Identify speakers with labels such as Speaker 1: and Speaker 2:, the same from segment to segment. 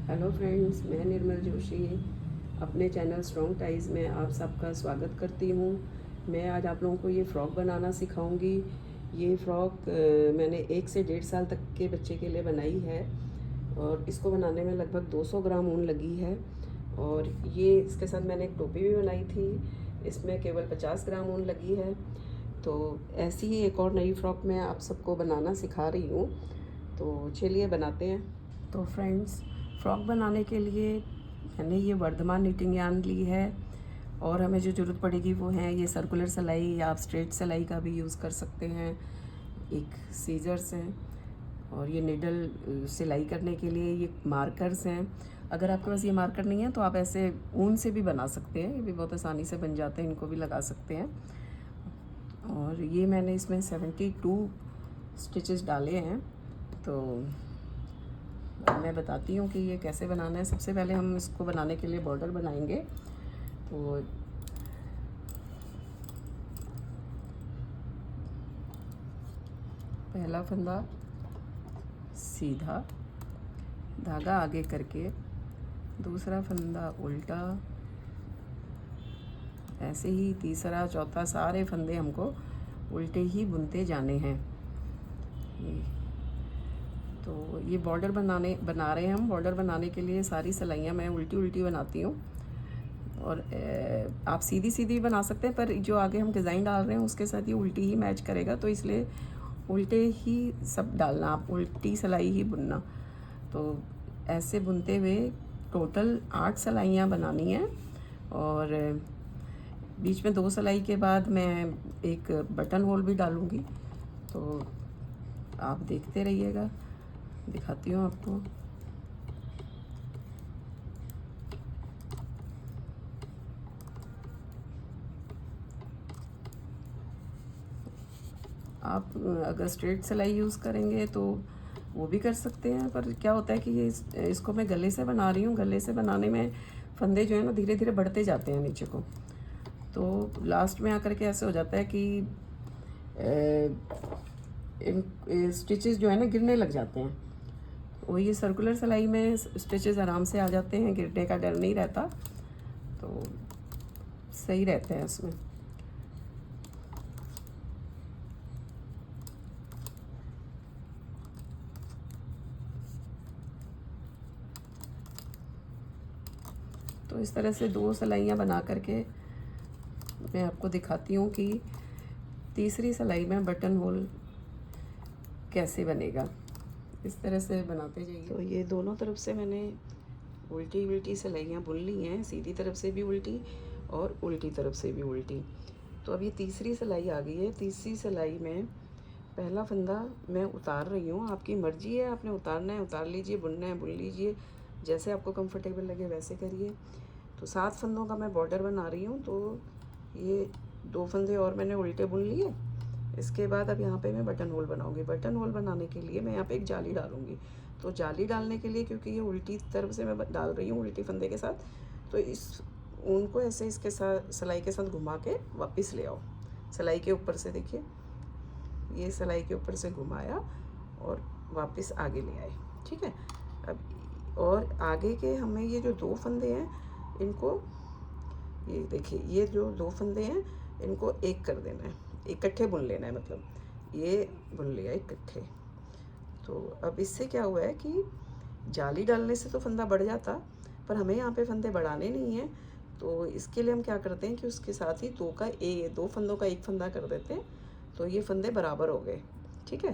Speaker 1: Hello friends, मैं निर्मल जोशी अपने channel strong ties में आप सबका स्वागत करती हूँ। मैं आज आप लोगों को ये फ़्रॉक बनाना सिखाऊंगी। ये फ़्रॉक मैंने 1 से 1.5 साल तक के बच्चे के लिए बनाई है और इसको बनाने में लगभग 200 ग्राम ऊन लगी है। और ये इसके साथ मैंने एक टोपी भी बनाई थी, इसमें केवल 50 ग्राम ऊन लगी है। तो ऐसी ही एक और नई फ़्रॉक मैं आप सबको बनाना सिखा रही हूँ, तो चलिए बनाते हैं। तो फ्रेंड्स, फ़्रॉक बनाने के लिए मैंने ये वर्धमान निटिंग यार्न ली है और हमें जो ज़रूरत पड़ेगी वो है ये सर्कुलर सिलाई या आप स्ट्रेट सिलाई का भी यूज़ कर सकते हैं। एक सीजर्स हैं और ये निडल सिलाई करने के लिए ये मार्कर्स हैं। अगर आपके पास ये मार्कर नहीं है तो आप ऐसे ऊन से भी बना सकते हैं, ये भी बहुत आसानी से बन जाते हैं, इनको भी लगा सकते हैं। और ये मैंने इसमें 72 स्टिचेस डाले हैं। तो मैं बताती हूँ कि ये कैसे बनाना है। सबसे पहले हम इसको बनाने के लिए बॉर्डर बनाएंगे। तो पहला फंदा सीधा, धागा आगे करके, दूसरा फंदा उल्टा, ऐसे ही तीसरा चौथा सारे फंदे हमको उल्टे ही बुनते जाने हैं। तो ये बॉर्डर बना रहे हैं हम। बॉर्डर बनाने के लिए सारी सिलाइयाँ मैं उल्टी उल्टी बनाती हूँ और आप सीधी सीधी बना सकते हैं, पर जो आगे हम डिज़ाइन डाल रहे हैं उसके साथ ये उल्टी ही मैच करेगा, तो इसलिए उल्टे ही सब डालना, आप उल्टी सिलाई ही बुनना। तो ऐसे बुनते हुए टोटल 8 सिलाइयाँ बनानी हैं और बीच में 2 सिलाई के बाद मैं एक बटन होल भी डालूँगी। तो आप देखते रहिएगा, दिखाती हूँ आपको। आप अगर स्ट्रेट सिलाई यूज़ करेंगे तो वो भी कर सकते हैं, पर क्या होता है कि ये इसको मैं गले से बना रही हूँ। गले से बनाने में फंदे जो है ना धीरे धीरे बढ़ते जाते हैं नीचे को, तो लास्ट में आकर के ऐसे हो जाता है कि इन स्टिचेस जो है ना गिरने लग जाते हैं। वो ये सर्कुलर सिलाई में स्टिचेस आराम से आ जाते हैं, गिरने का डर नहीं रहता, तो सही रहते हैं इसमें। तो इस तरह से 2 सिलाइयाँ बना करके मैं आपको दिखाती हूँ कि तीसरी सिलाई में बटन होल कैसे बनेगा। इस तरह से बनाते जाइए। तो ये दोनों तरफ से मैंने उल्टी उल्टी सिलाइयाँ बुन ली हैं, सीधी तरफ से भी उल्टी और उल्टी तरफ से भी उल्टी। तो अब ये तीसरी सिलाई आ गई है। तीसरी सिलाई में पहला फंदा मैं उतार रही हूँ। आपकी मर्जी है, आपने उतारना है उतार लीजिए, बुनना है बुन लीजिए, जैसे आपको कंफर्टेबल लगे वैसे करिए। तो 7 फंदों का मैं बॉर्डर बना रही हूँ। तो ये 2 फंदे और मैंने उल्टे बुन लिए। इसके बाद अब यहाँ पे मैं बटन होल बनाऊंगी। बटन होल बनाने के लिए मैं यहाँ पे एक जाली डालूंगी। तो जाली डालने के लिए, क्योंकि ये उल्टी तरफ से मैं डाल रही हूँ उल्टी फंदे के साथ, तो इस ऊन को ऐसे इसके साथ सिलाई के साथ घुमा के वापस ले आओ। सिलाई के ऊपर से देखिए, ये सिलाई के ऊपर से घुमाया और वापस आगे ले आए। ठीक है। अब और आगे के हमें ये जो 2 फंदे हैं इनको, ये देखिए ये जो 2 फंदे हैं इनको एक कर देना है, इकट्ठे बुन लेना है, मतलब ये बुन लिया इकट्ठे। तो अब इससे क्या हुआ है कि जाली डालने से तो फंदा बढ़ जाता, पर हमें यहाँ पे फंदे बढ़ाने नहीं हैं। तो इसके लिए हम क्या करते हैं कि उसके साथ ही 2 फंदों का एक फंदा कर देते हैं, तो ये फंदे बराबर हो गए। ठीक है।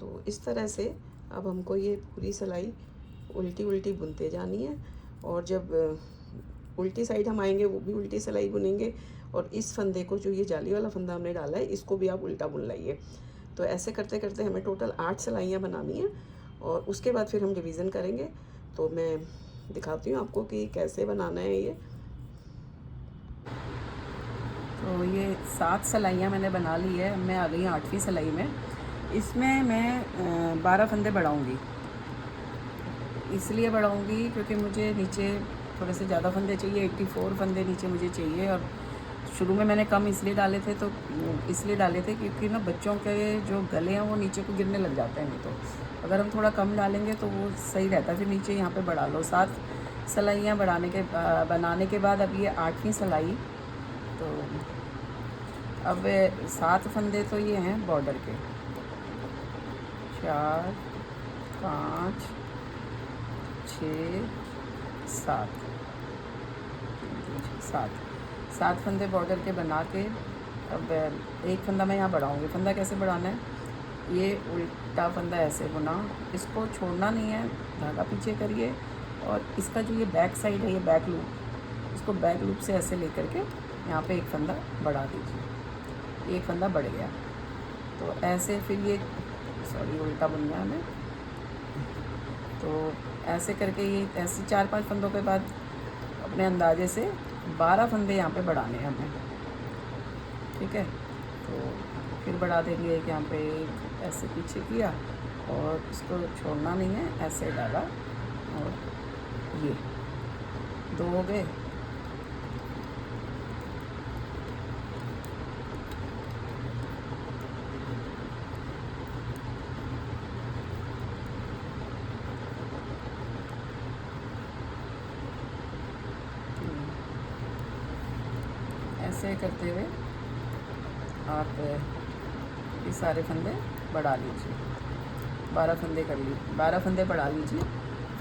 Speaker 1: तो इस तरह से अब हमको ये पूरी सिलाई उल्टी उल्टी बुनते जानी है, और जब उल्टी साइड हम आएंगे वो भी उल्टी सिलाई बुनेंगे, और इस फंदे को, जो ये जाली वाला फंदा हमने डाला है, इसको भी आप उल्टा बुन लाइए। तो ऐसे करते करते हमें टोटल 8 सिलाइयाँ बनानी है और उसके बाद फिर हम रिवीजन करेंगे। तो मैं दिखाती हूँ आपको कि कैसे बनाना है ये। तो ये 7 सिलाइयाँ मैंने बना ली है। मैं आ गई 8वीं सिलाई में। इसमें मैं 12 फंदे बढ़ाऊँगी। इसलिए बढ़ाऊँगी क्योंकि मुझे नीचे थोड़े से ज़्यादा फंदे चाहिए, 84 फंदे नीचे मुझे चाहिए, और शुरू में मैंने कम इसलिए डाले थे, तो इसलिए डाले थे क्योंकि ना बच्चों के जो गले हैं वो नीचे को गिरने लग जाते हैं, नहीं तो अगर हम थोड़ा कम डालेंगे तो वो सही रहता है। फिर नीचे यहाँ पे बढ़ा लो। 7 सिलाइयाँ बनाने के बाद अब ये 8वीं सिलाई। तो अब 7 फंदे तो ये हैं बॉर्डर के, 4 5 6 7 7 फंदे बॉर्डर के बना के अब एक फंदा मैं यहाँ बढ़ाऊँगी। फंदा कैसे बढ़ाना है, ये उल्टा फंदा ऐसे बुना, इसको छोड़ना नहीं है, धागा पीछे करिए और इसका जो ये बैक साइड है, ये बैक लूप, इसको बैक लूप से ऐसे लेकर के यहाँ पे एक फंदा बढ़ा दीजिए। एक फंदा बढ़ गया तो ऐसे फिर ये उल्टा बुन गया हमें। तो ऐसे करके ये ऐसे 4-5 फंदों के बाद अपने अंदाजे से 12 फंदे यहाँ पे बढ़ाने हैं हमें, ठीक है। तो फिर बढ़ा देंगे एक यहाँ पे, एक ऐसे पीछे किया और इसको छोड़ना नहीं है, ऐसे डाला और ये 2 हो गए। ऐसे करते हुए आप ये सारे फंदे बढ़ा लीजिए। 12 फंदे कर लीजिए, 12 फंदे बढ़ा लीजिए।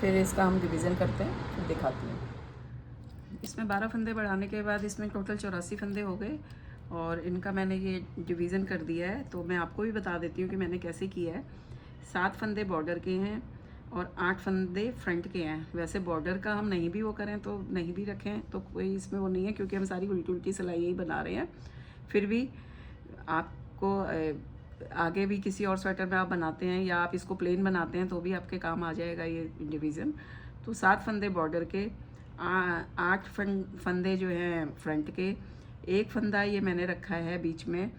Speaker 1: फिर इसका हम डिवीज़न करते हैं, फिर दिखाती हूँ। इसमें 12 फंदे बढ़ाने के बाद इसमें टोटल 84 फंदे हो गए और इनका मैंने ये डिवीज़न कर दिया है। तो मैं आपको भी बता देती हूँ कि मैंने कैसे किया है। 7 फंदे बॉर्डर के हैं और 8 फंदे फ्रंट के हैं। वैसे बॉर्डर का हम नहीं भी वो करें तो नहीं भी रखें तो कोई इसमें वो नहीं है, क्योंकि हम सारी उल्टी उल्टी सिलाई ही बना रहे हैं। फिर भी आपको आगे भी किसी और स्वेटर में आप बनाते हैं या आप इसको प्लेन बनाते हैं तो भी आपके काम आ जाएगा ये डिवीज़न। तो 7 फंदे बॉर्डर के, 8 फंदे जो हैं फ्रंट के, एक फंदा ये मैंने रखा है बीच में,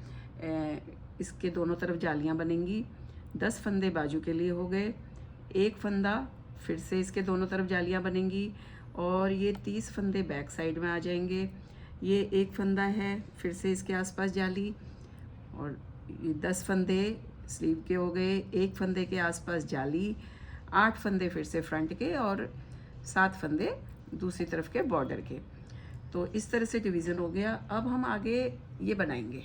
Speaker 1: इसके दोनों तरफ जालियां बनेंगी। 10 फंदे बाजू के लिए हो गए। एक फंदा फिर से इसके दोनों तरफ जालियां बनेंगी और ये 30 फंदे बैक साइड में आ जाएंगे। ये एक फंदा है, फिर से इसके आसपास जाली और ये 10 फंदे स्लीव के हो गए, एक फंदे के आसपास जाली, 8 फंदे फिर से फ्रंट के और 7 फंदे दूसरी तरफ के बॉर्डर के। तो इस तरह से डिवीज़न हो गया। अब हम आगे ये बनाएंगे।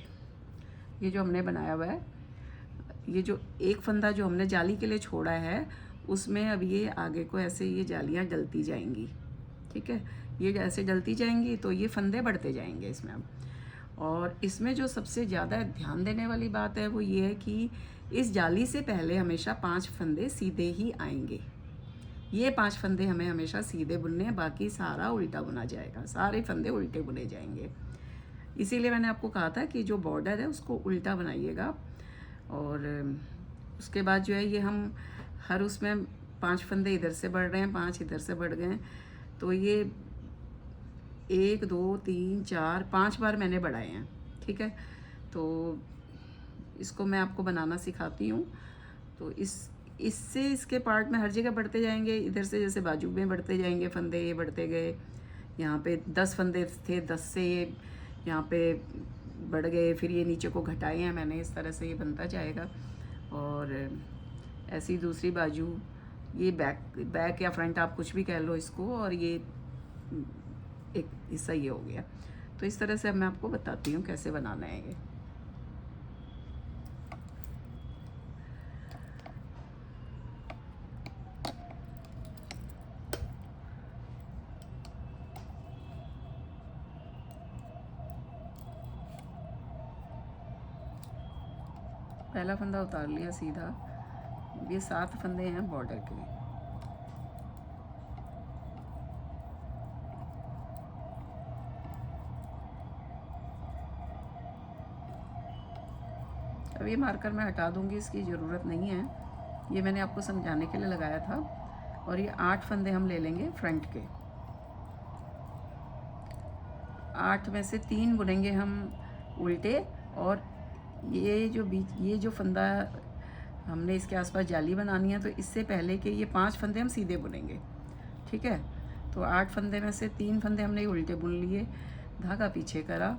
Speaker 1: ये जो हमने बनाया हुआ है, ये जो एक फंदा जो हमने जाली के लिए छोड़ा है उसमें अब ये आगे को ऐसे ये जालियाँ डलती जाएंगी, ठीक है। ये ऐसे डलती जाएंगी तो ये फंदे बढ़ते जाएंगे इसमें अब। और इसमें जो सबसे ज़्यादा ध्यान देने वाली बात है वो ये है कि इस जाली से पहले हमेशा 5 फंदे सीधे ही आएंगे। ये 5 फंदे हमें हमेशा सीधे बुनने हैं, बाकी सारा उल्टा बुना जाएगा, सारे फंदे उल्टे बुने जाएंगे। इसीलिए मैंने आपको कहा था कि जो बॉर्डर है उसको उल्टा बनाइएगा। और उसके बाद जो है ये हम हर उसमें 5 फंदे इधर से बढ़ रहे हैं, 5 इधर से बढ़ गए, तो ये 1 2 3 4 5 बार मैंने बढ़ाए हैं, ठीक है। तो इसको मैं आपको बनाना सिखाती हूँ। तो इससे इसके पार्ट में हर जगह बढ़ते जाएंगे। इधर से जैसे बाजू में बढ़ते जाएंगे फंदे, ये बढ़ते गए। यहाँ पे 10 फंदे थे, 10 से ये यहाँ पे बढ़ गए, फिर ये नीचे को घटाए हैं मैंने। इस तरह से ये बनता जाएगा। और ऐसी दूसरी बाजू, ये बैक या फ्रंट आप कुछ भी कह लो इसको, और ये एक हिस्सा ये हो गया। तो इस तरह से अब मैं आपको बताती हूँ कैसे बनाना है ये। पहला फंदा उतार लिया सीधा। ये 7 फंदे हैं बॉर्डर के। अब ये मार्कर मैं हटा दूंगी, इसकी ज़रूरत नहीं है, ये मैंने आपको समझाने के लिए लगाया था। और ये 8 फंदे हम ले लेंगे फ्रंट के। 8 में से 3 बुनेंगे हम उल्टे, और ये जो फंदा हमने इसके आसपास जाली बनानी है, तो इससे पहले के ये 5 फंदे हम सीधे बुनेंगे, ठीक है। तो 8 फंदे में से 3 फंदे हमने उल्टे बुन लिए, धागा पीछे करा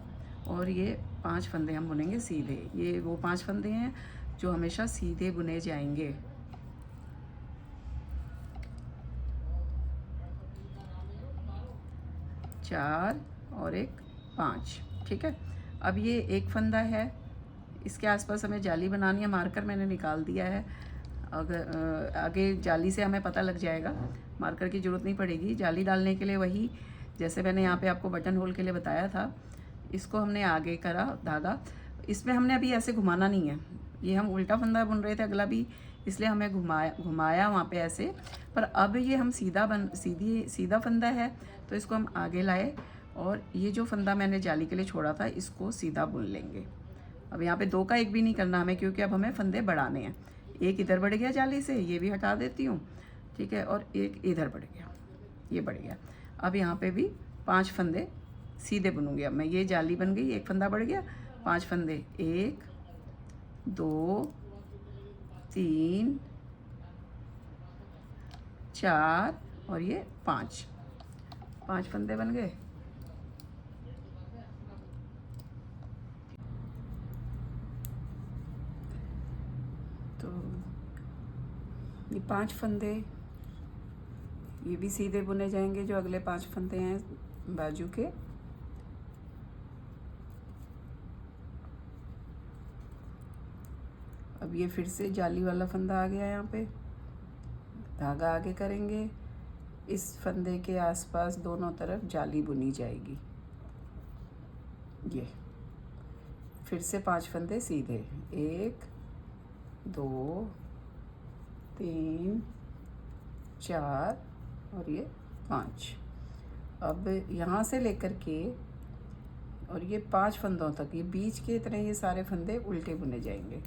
Speaker 1: और ये 5 फंदे हम बुनेंगे सीधे। ये वो 5 फंदे हैं जो हमेशा सीधे बुने जाएंगे। चार और एक 5, ठीक है। अब ये एक फंदा है, इसके आसपास हमें जाली बनानी है। मार्कर मैंने निकाल दिया है, अगर आगे जाली से हमें पता लग जाएगा, मार्कर की ज़रूरत नहीं पड़ेगी। जाली डालने के लिए वही जैसे मैंने यहाँ पे आपको बटन होल के लिए बताया था, इसको हमने आगे करा धागा। इसमें हमने अभी ऐसे घुमाना नहीं है, ये हम उल्टा फंदा बुन रहे थे अगला भी, इसलिए हमें घुमाया वहाँ पे ऐसे। पर अब ये हम सीधा फंदा है तो इसको हम आगे लाए और ये जो फंदा मैंने जाली के लिए छोड़ा था इसको सीधा बुन लेंगे। अब यहाँ पे 2 का 1 भी नहीं करना हमें, क्योंकि अब हमें फंदे बढ़ाने हैं। एक इधर बढ़ गया जाली से, ये भी हटा देती हूँ, ठीक है, और एक इधर बढ़ गया, ये बढ़ गया। अब यहाँ पे भी 5 फंदे सीधे बुनूंगी। अब मैं, ये जाली बन गई, एक फंदा बढ़ गया, 5 फंदे, 1 2 3 4 और ये 5 फंदे बन गए। तो ये 5 फंदे ये भी सीधे बुने जाएंगे, जो अगले 5 फंदे हैं बाजू के। अब ये फिर से जाली वाला फंदा आ गया, यहाँ पे धागा आगे करेंगे, इस फंदे के आसपास दोनों तरफ जाली बुनी जाएगी। ये फिर से 5 फंदे सीधे, 1 2 3 4 और ये 5। अब यहाँ से लेकर के और ये 5 फंदों तक, ये बीच के इतने ये सारे फंदे उल्टे बुने जाएंगे,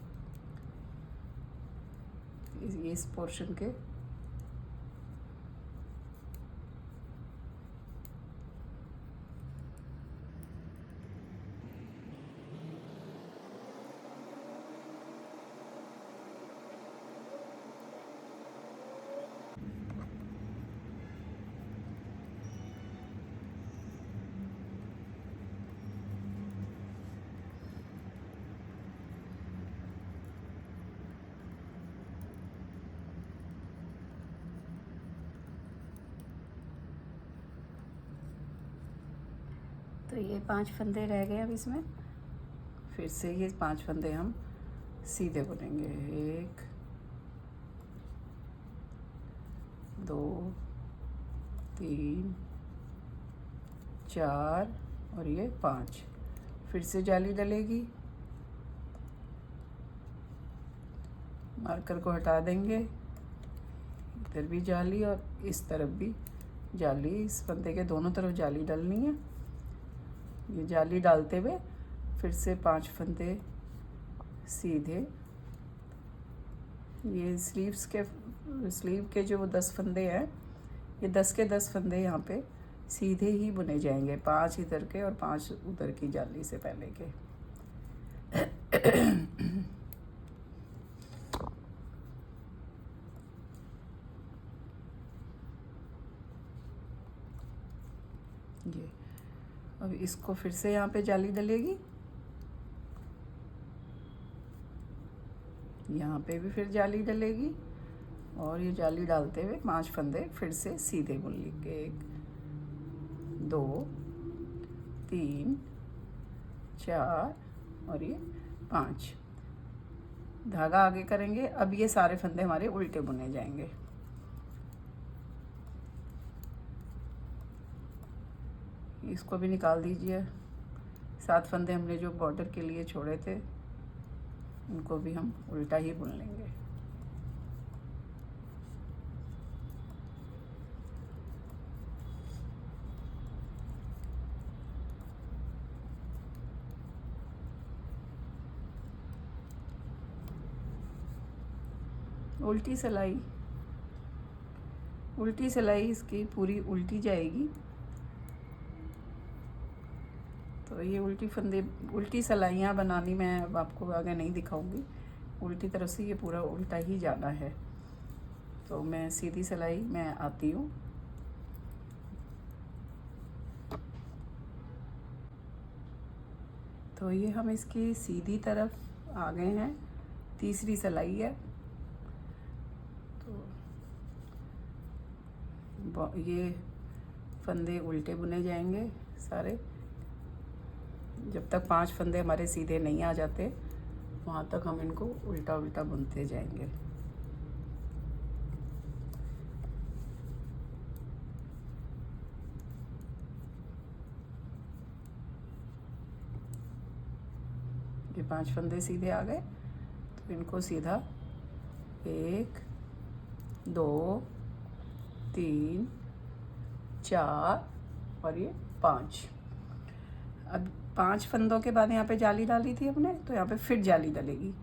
Speaker 1: इस पोर्शन के। तो ये 5 फंदे रह गए। अब इसमें फिर से ये 5 फंदे हम सीधे बुनेंगे, 1 2 3 4 और ये 5। फिर से जाली डलेगी, मार्कर को हटा देंगे, इधर भी जाली और इस तरफ भी जाली, इस फंदे के दोनों तरफ जाली डालनी है। ये जाली डालते हुए फिर से 5 फंदे सीधे, ये स्लीव के जो 10 फंदे हैं, ये 10 के 10 फंदे यहाँ पे सीधे ही बुने जाएंगे, 5 इधर के और 5 उधर की जाली से पहले के। ये अब इसको फिर से यहाँ पे जाली डलेगी, यहाँ पे भी फिर जाली डलेगी और ये जाली डालते हुए 5 फंदे फिर से सीधे बुन लेंगे, 1 2 3 4 और ये 5। धागा आगे करेंगे। अब ये सारे फंदे हमारे उल्टे बुने जाएंगे। इसको भी निकाल दीजिए। 7 फंदे हमने जो बॉर्डर के लिए छोड़े थे उनको भी हम उल्टा ही बुन लेंगे। उल्टी सिलाई इसकी पूरी उल्टी जाएगी। तो ये उल्टी सिलाइयाँ बनानी मैं अब आपको आगे नहीं दिखाऊंगी। उल्टी तरफ से ये पूरा उल्टा ही जाना है। तो मैं सीधी सिलाई में आती हूँ। तो ये हम इसकी सीधी तरफ आ गए हैं, तीसरी सिलाई है। तो ये फंदे उल्टे बुने जाएंगे सारे, जब तक 5 फंदे हमारे सीधे नहीं आ जाते वहाँ तक हम इनको उल्टा उल्टा बुनते जाएंगे। ये 5 फंदे सीधे आ गए, तो इनको सीधा 1 2 3 4 और ये 5। अब 5 फंदों के बाद यहाँ पे जाली डाली थी हमने, तो यहाँ पे फिर जाली डलेगी,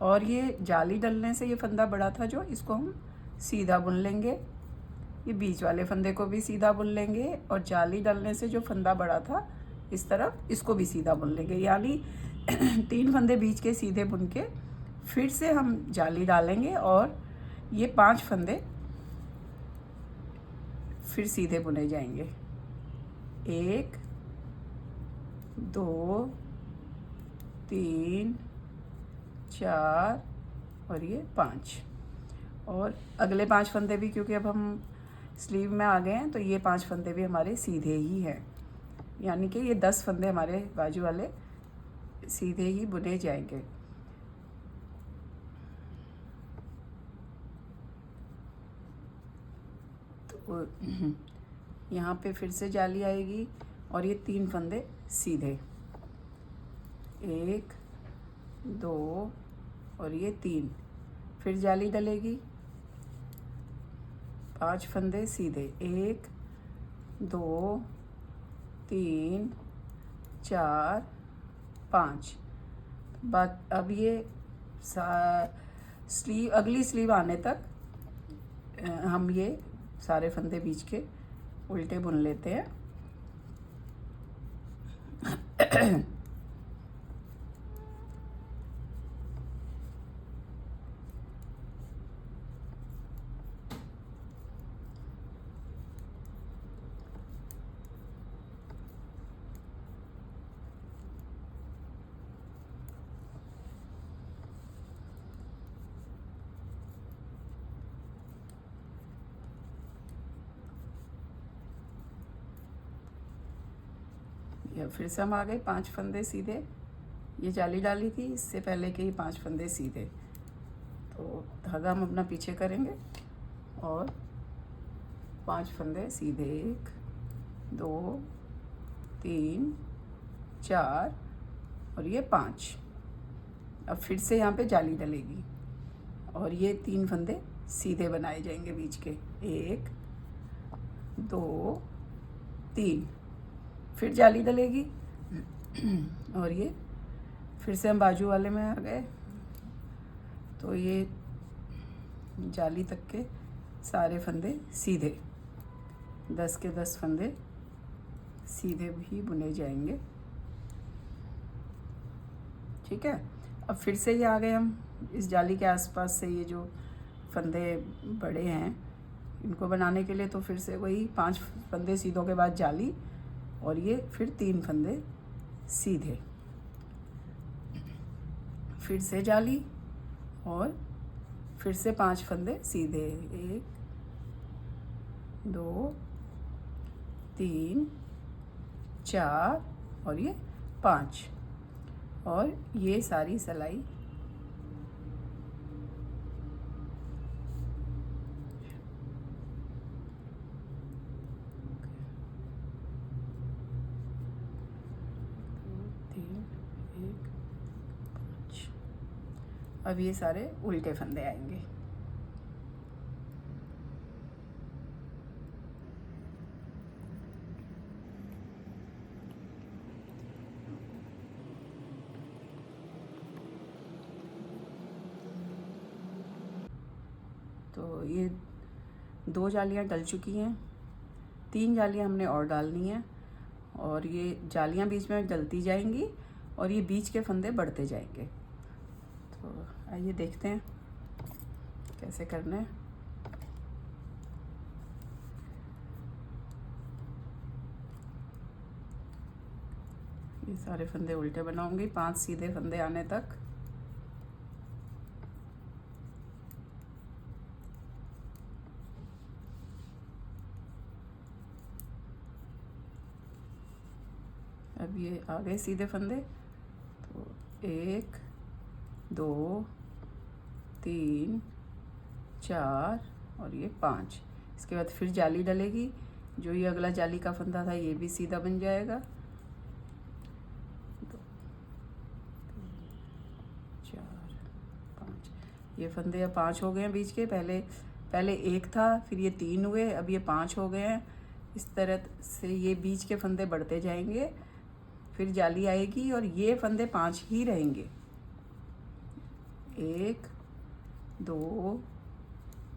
Speaker 1: और ये जाली डलने से ये फंदा बड़ा था जो, इसको हम सीधा बुन लेंगे। ये बीच वाले फंदे को भी सीधा बुन लेंगे, और जाली डलने से जो फंदा बड़ा था इस तरफ, इसको भी सीधा बुन लेंगे। यानी 3 फंदे बीच के सीधे बुन के फिर से हम जाली डालेंगे, और ये 5 फंदे फिर सीधे बुने जाएंगे। 1 2 3 4 और ये 5। और अगले 5 फंदे भी, क्योंकि अब हम स्लीव में आ गए हैं, तो ये 5 फंदे भी हमारे सीधे ही हैं। यानी कि ये 10 फंदे हमारे बाजू वाले सीधे ही बुने जाएंगे। तो यहाँ पे फिर से जाली आएगी, और ये 3 फंदे सीधे, 1 2 और ये 3, फिर जाली डलेगी, 5 फंदे सीधे, 1 2 3 4 5। बाद अब ये स्लीव, अगली स्लीव आने तक हम ये सारे फंदे बीच के उल्टे बुन लेते हैं। ये फिर से हम आ गए 5 फंदे सीधे, ये जाली डाली थी इससे पहले के ही 5 फंदे सीधे। तो धागा हम अपना पीछे करेंगे, और 5 फंदे सीधे, 1 2 3 4 और ये 5। अब फिर से यहाँ पे जाली डलेगी, और ये 3 फंदे सीधे बनाए जाएंगे बीच के, 1 2 3, फिर जाली डलेगी, और ये फिर से हम बाजू वाले में आ गए। तो ये जाली तक के सारे फंदे सीधे, 10 के 10 फंदे सीधे भी बुने जाएंगे। ठीक है, अब फिर से ये आ गए हम इस जाली के आसपास से, ये जो फंदे बड़े हैं इनको बनाने के लिए, तो फिर से वही 5 फंदे सीधों के बाद जाली, और ये फिर 3 फंदे सीधे, फिर से जाली, और फिर से 5 फंदे सीधे, 1 2 3 4 और ये 5। और ये सारी सिलाई अब ये सारे उल्टे फंदे आएंगे। तो ये 2 जालियाँ डल चुकी हैं, 3 जालियाँ हमने और डालनी है, और ये जालियाँ बीच में डलती जाएंगी और ये बीच के फंदे बढ़ते जाएंगे। तो आइए देखते हैं कैसे करना है। ये सारे फंदे उल्टे बनाऊंगी 5 सीधे फंदे आने तक। अब ये आ गए सीधे फंदे, तो 1 2 3 4 और ये 5। इसके बाद फिर जाली डलेगी, जो ये अगला जाली का फंदा था ये भी सीधा बन जाएगा। 2 3 4 5, ये फंदे अब 5 हो गए हैं बीच के। पहले 1 था, फिर ये 3 हुए, अब ये 5 हो गए हैं। इस तरह से ये बीच के फंदे बढ़ते जाएंगे, फिर जाली आएगी और ये फंदे 5 ही रहेंगे। 1 2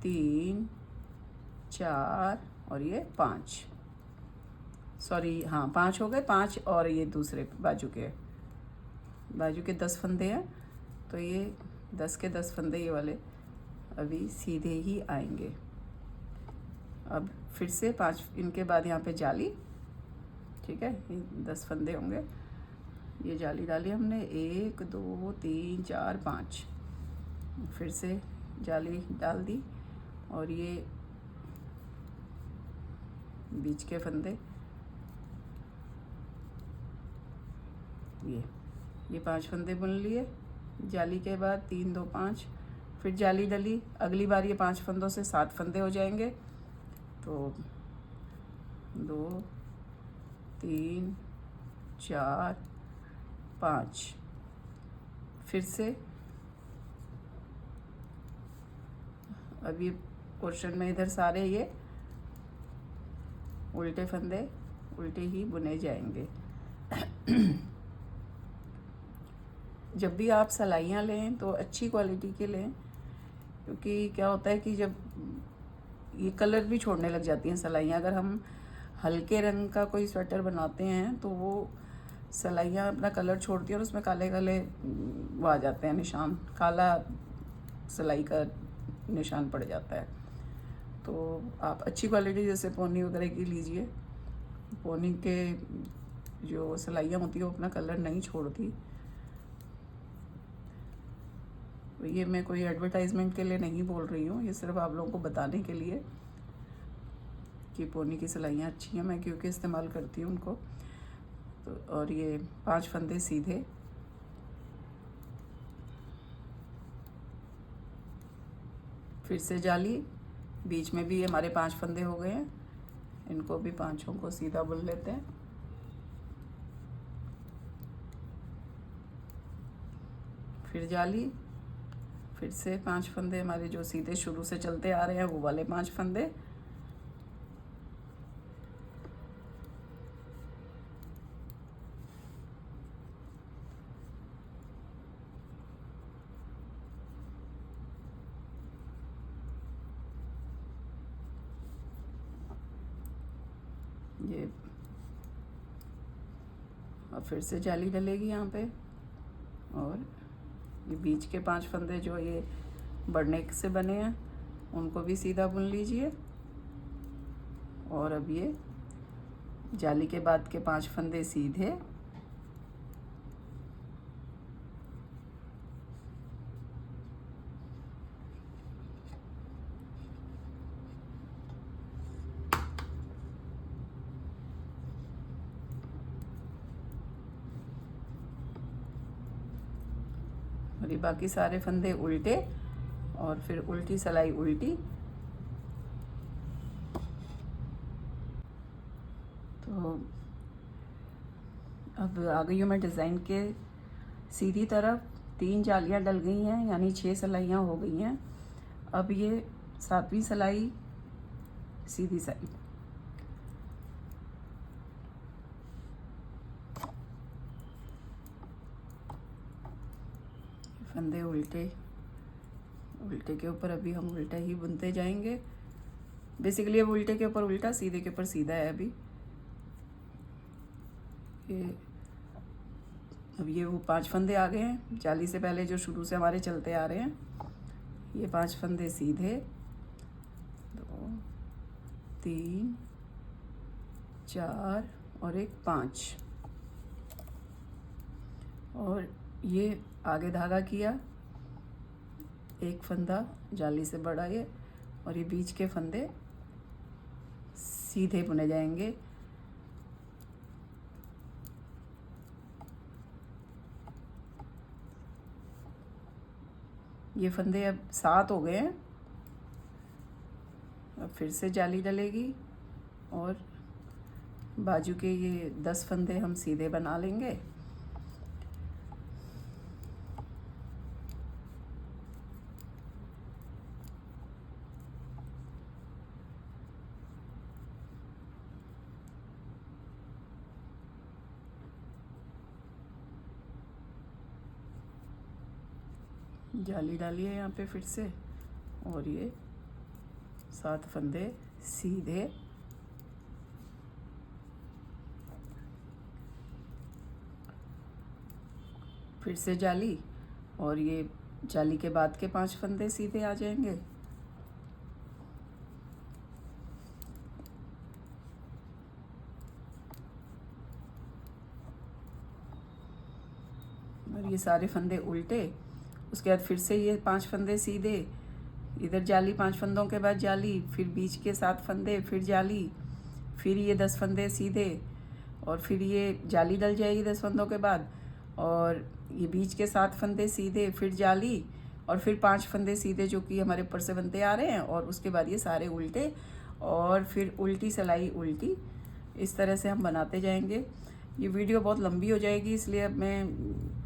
Speaker 1: 3 4 और ये 5, सॉरी हाँ 5 हो गए। 5 और ये दूसरे बाजू के 10 फंदे हैं, तो ये 10 के 10 फंदे ये वाले अभी सीधे ही आएंगे। अब फिर से 5 इनके बाद यहाँ पे जाली, ठीक है, ये 10 फंदे होंगे। ये जाली डाली हमने 1 2 3 4 5, फिर से जाली डाल दी और ये बीच के फंदे ये 5 फंदे बुन लिए। जाली के बाद 3 2 5, फिर जाली डली। अगली बार ये 5 फंदों से 7 फंदे हो जाएंगे, तो 2 3 4 5, फिर से अब ये पोर्शन में इधर सारे ये उल्टे फंदे उल्टे ही बुने जाएंगे। जब भी आप सिलाइयाँ लें तो अच्छी क्वालिटी के लें, क्योंकि क्या होता है कि जब ये कलर भी छोड़ने लग जाती हैं सिलाइयाँ। अगर हम हल्के रंग का कोई स्वेटर बनाते हैं तो वो सिलाइयाँ अपना कलर छोड़ती हैं और उसमें काले काले वो आ जाते हैं निशान, काला सिलाई का निशान पड़ जाता है। तो आप अच्छी क्वालिटी जैसे पोनी वगैरह की लीजिए। पोनी के जो सिलाइयाँ होती है वो अपना कलर नहीं छोड़ती। तो ये मैं कोई एडवर्टाइजमेंट के लिए नहीं बोल रही हूँ, ये सिर्फ आप लोगों को बताने के लिए कि पोनी की सिलाइयाँ अच्छी हैं, मैं क्योंकि इस्तेमाल करती हूँ उनको। तो और ये 5 फंदे सीधे, फिर से जाली, बीच में भी हमारे 5 फंदे हो गए हैं, इनको भी 5 को सीधा बुन लेते हैं। फिर जाली, फिर से 5 फंदे हमारे जो सीधे शुरू से चलते आ रहे हैं वो वाले 5 फंदे। ये और फिर से जाली डलेगी यहाँ पे, और ये बीच के 5 फंदे जो ये बढ़ने से बने हैं उनको भी सीधा बुन लीजिए। और अब ये जाली के बाद के 5 फंदे सीधे, और ये बाकी सारे फंदे उल्टे, और फिर उल्टी सिलाई उल्टी। तो अब आ गई हूँ मैं डिज़ाइन के सीधी तरफ। 3 जालियाँ डल गई हैं, यानी 6 सिलाइयाँ हो गई हैं। अब ये 7वीं सिलाई सीधी साइड, फंदे उल्टे उल्टे के ऊपर अभी हम उल्टा ही बुनते जाएंगे। बेसिकली अब उल्टे के ऊपर उल्टा, सीधे के ऊपर सीधा है अभी। अब ये वो 5 फंदे आ गए हैं जाली से पहले जो शुरू से हमारे चलते आ रहे हैं। ये 5 फंदे सीधे, 2 3 4 और एक 5। और ये आगे धागा किया, एक फंदा जाली से बड़ा ये, और ये बीच के फंदे सीधे बुने जाएंगे। ये फंदे अब 7 हो गए हैं। अब फिर से जाली डलेगी और बाजू के ये 10 फंदे हम सीधे बना लेंगे। जाली डाली है यहाँ पे फिर से, और ये 7 फंदे सीधे फिर से जाली, और ये जाली के बाद के 5 फंदे सीधे आ जाएंगे। और ये सारे फंदे उल्टे। उसके बाद फिर से ये 5 फंदे सीधे, इधर जाली, 5 फंदों के बाद जाली, फिर बीच के 7 फंदे, फिर जाली, फिर ये 10 फंदे सीधे, और फिर ये जाली डल जाएगी 10 फंदों के बाद, और ये बीच के 7 फंदे सीधे, फिर जाली, और फिर 5 फंदे सीधे जो कि हमारे ऊपर से बनते आ रहे हैं, और उसके बाद ये सारे उल्टे, और फिर उल्टी सिलाई उल्टी। इस तरह से हम बनाते जाएंगे। ये वीडियो बहुत लंबी हो जाएगी, इसलिए अब मैं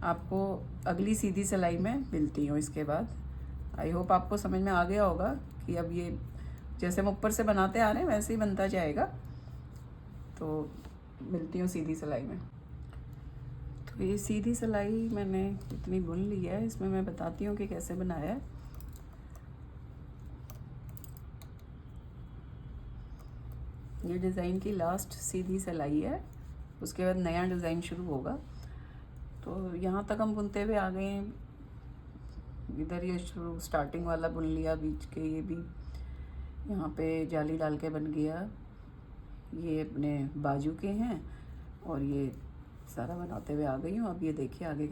Speaker 1: आपको अगली सीधी सिलाई में मिलती हूँ इसके बाद। आई होप आपको समझ में आ गया होगा कि अब ये जैसे हम ऊपर से बनाते आ रहे हैं वैसे ही बनता जाएगा। तो मिलती हूँ सीधी सिलाई में। तो ये सीधी सिलाई मैंने इतनी बुन ली है, इसमें मैं बताती हूँ कि कैसे बनाया है। ये डिज़ाइन की लास्ट सीधी सिलाई है, उसके बाद नया डिज़ाइन शुरू होगा। तो यहाँ तक हम बुनते हुए आ गए हैं। इधर ये शुरू स्टार्टिंग वाला बुन लिया, बीच के ये भी यहाँ पे जाली डाल के बन गया। ये अपने बाजू के हैं, और ये सारा बनाते हुए आ गई हूँ। अब ये देखिए आगे